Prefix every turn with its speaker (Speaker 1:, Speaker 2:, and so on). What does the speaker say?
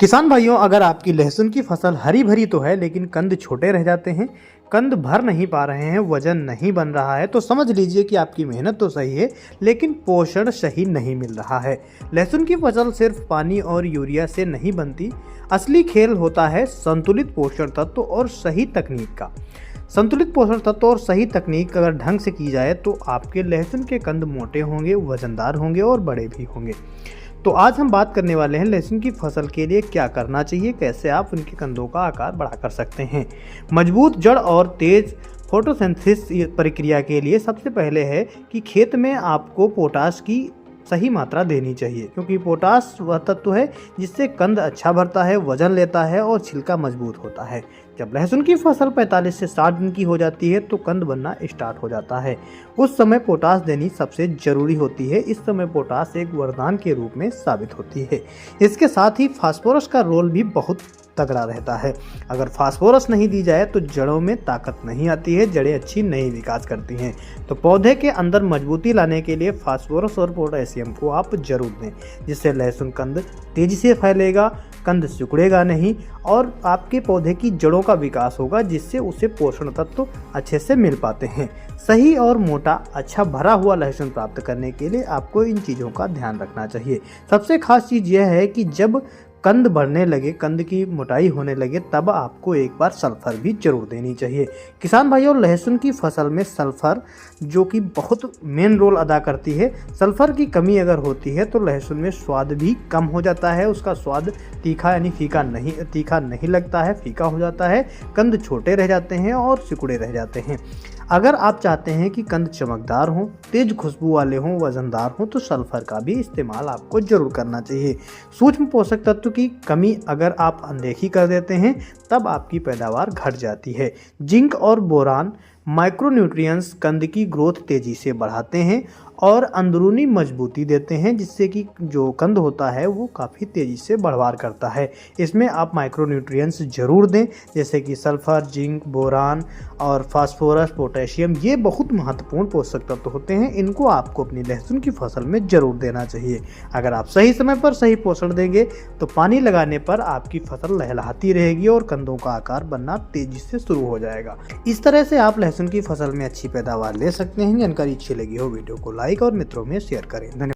Speaker 1: किसान भाइयों, अगर आपकी लहसुन की फसल हरी भरी तो है लेकिन कंद छोटे रह जाते हैं, कंद भर नहीं पा रहे हैं, वजन नहीं बन रहा है, तो समझ लीजिए कि आपकी मेहनत तो सही है लेकिन पोषण सही नहीं मिल रहा है। लहसुन की फसल सिर्फ पानी और यूरिया से नहीं बनती। असली खेल होता है संतुलित पोषण तत्व और सही तकनीक का। संतुलित पोषण तत्व और सही तकनीक अगर ढंग से की जाए तो आपके लहसुन के कंद मोटे होंगे, वजनदार होंगे और बड़े भी होंगे। तो आज हम बात करने वाले हैं लहसुन की फसल के लिए क्या करना चाहिए, कैसे आप उनके कंदों का आकार बढ़ा कर सकते हैं। मजबूत जड़ और तेज फोटोसिंथेसिस प्रक्रिया के लिए सबसे पहले है कि खेत में आपको पोटाश की सही मात्रा देनी चाहिए, क्योंकि पोटाश वह तत्व है जिससे कंद अच्छा भरता है, वजन लेता है और छिलका मजबूत होता है। जब लहसुन की फसल 45 से 60 दिन की हो जाती है तो कंद बनना स्टार्ट हो जाता है। उस समय पोटाश देनी सबसे जरूरी होती है। इस समय पोटाश एक वरदान के रूप में साबित होती है। इसके साथ ही फास्फोरस का रोल भी बहुत तगड़ा रहता है। अगर फास्फोरस नहीं दी जाए तो जड़ों में ताकत नहीं आती है, जड़ें अच्छी नहीं विकास करती हैं। तो पौधे के अंदर मजबूती लाने के लिए फास्फोरस और पोटेशियम को आप जरूर दें, जिससे लहसुन कंद तेजी से फैलेगा, कंद सिकुड़ेगा नहीं और आपके पौधे की जड़ों का विकास होगा, जिससे उसे पोषण तत्व अच्छे से मिल पाते हैं। सही और मोटा अच्छा भरा हुआ लहसुन प्राप्त करने के लिए आपको इन चीज़ों का ध्यान रखना चाहिए। सबसे खास चीज़ यह है कि जब कंद बढ़ने लगे, कंद की मोटाई होने लगे, तब आपको एक बार सल्फर भी जरूर देनी चाहिए। किसान भाइयों, लहसुन की फसल में सल्फर जो कि बहुत मेन रोल अदा करती है। सल्फर की कमी अगर होती है तो लहसुन में स्वाद भी कम हो जाता है, उसका स्वाद तीखा यानी तीखा नहीं लगता है, फीका हो जाता है, कंद छोटे रह जाते हैं और सिकुड़े रह जाते हैं। अगर आप चाहते हैं कि कंद चमकदार हों, तेज खुशबू वाले हों, वजनदार हों, तो सल्फर का भी इस्तेमाल आपको जरूर करना चाहिए। सूक्ष्म पोषक तत्व की कमी अगर आप अनदेखी कर देते हैं तब आपकी पैदावार घट जाती है। जिंक और बोरान माइक्रोन्यूट्रिएंट्स कंद की ग्रोथ तेजी से बढ़ाते हैं और अंदरूनी मजबूती देते हैं, जिससे कि जो कंद होता है वो काफ़ी तेज़ी से बढ़वार करता है। इसमें आप माइक्रोन्यूट्रिएंट्स जरूर दें, जैसे कि सल्फर, जिंक, बोरान और फास्फोरस, पोटेशियम। ये बहुत महत्वपूर्ण पोषक तत्व होते हैं, इनको आपको अपनी लहसुन की फसल में जरूर देना चाहिए। अगर आप सही समय पर सही पोषण देंगे तो पानी लगाने पर आपकी फसल लहलहाती रहेगी और कंदों का आकार बनना तेजी से शुरू हो जाएगा। इस तरह से आप लहसुन की फसल में अच्छी पैदावार ले सकते हैं। जानकारी अच्छी लगी हो वीडियो को लाइक और मित्रों में शेयर करें। धन्यवाद।